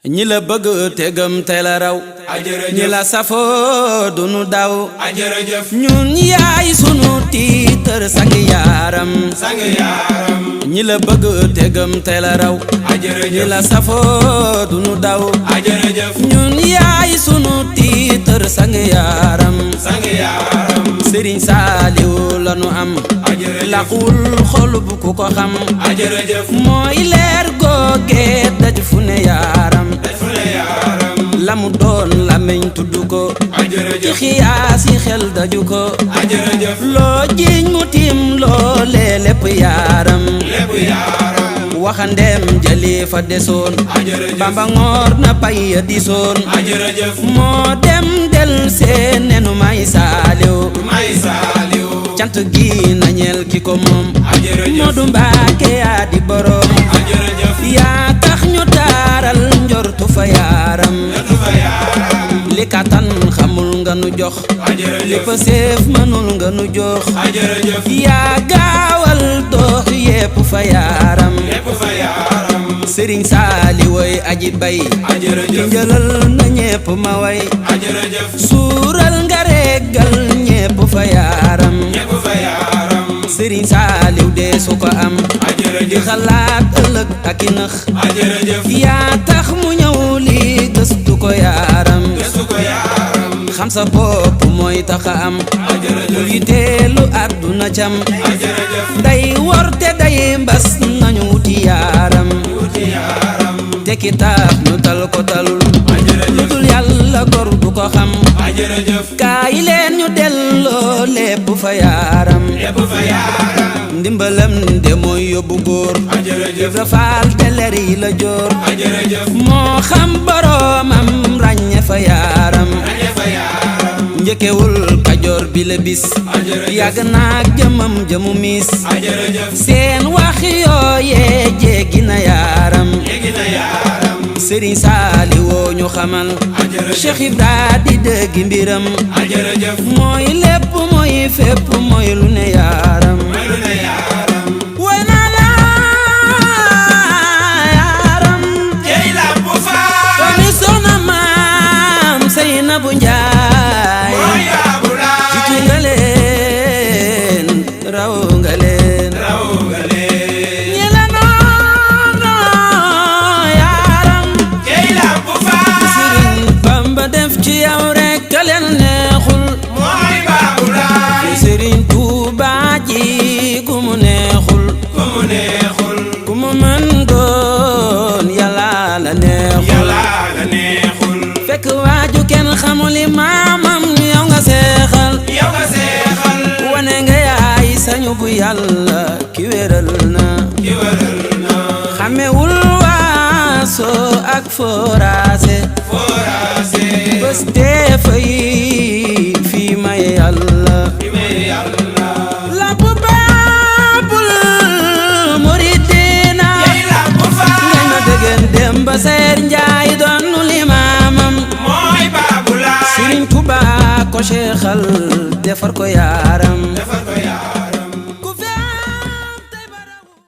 ñi la bëgg te gëm te la raw ñi la safoo dunu daw ñun yaay sunu tiitër sang yaaram ñi la bëgg te gëm te la raw ñi la safoo dunu daw ñun yaay sunu tiitër sang yaaram Sëriñ Saaliw lanu am laqul xol bu ku ko xam mooy leer googe daj fu ne yaaram lamu doon lamiñ tudd ko ci xiyaas yi xel daju ko loo jiñ mu tiim loolee lépp yaaram waxandeem jëli fa desoon Bamba ngoor na pay ya disoon moo dem del seen nenu may Saaliw cant gi nañeel ki ko moom Moodu Mbàkke yaa di boroom yaa tax ñu taaral njortu fa yaaram li katan xamul nga nu jox li fa seef mënul nga nu jox yaa gaawal dox yépp fa yaaram Sëriñ Saaliw woy aji bay ki njëlal na ñépp ma way suural nga reggal ñépp fa yaaram Sëriñ Saaliw dee su ko am di xalaat ëllëg ak i nax yaa tax mu ñëw li gëstu ko yaaram xam sa bopp mooy tax a am bul yiteelu àdduna cam day wor te day mbas nañu wuti yaaram te ki tax ñu tal ko talul lu dul yàlla gor du ko xam kaay leen ñu delloo lépp fa yaaram ndimbalam de mooy yóbbu góor Ibra Faal te leer yi la joor moo xam boroomam ràññe fa yaaram njëkkewul Kajoor bi la bis yàgg naag jëmam jëmu miis seen wax yooyee jéggi na yaaram Sëriñ Saaliw woo ñu xamal Cheikh Ibra di dëgg mbiram mooy lépp mooy fépp mooy lu ne yaaram woy naa la yaaram jey la bu faa doomi Soxna Maam Seynabu Njaay jiitu nga leen raw nga leen ñi la noonu yaaram jey la bu faa Sëriñ Bamba def ci yow rek ka leen neexul mooy Baabula Sëriñ Tuubaa ji ku mu neexul ku mu mën doon yàlla la neexul fekk waaju kenn xamuli maamam yow nga seexal wane nga yaay sañu bu yàlla ki wéral na xamewul waaso ak foraase bés dee fay fii may yàlla lampu baabul muridina ngay ma dëgën dem ba Seer Njaay doon nu limaamam mooy Baabula Sëriñ Tuubaa ko seexal defar ko yaaram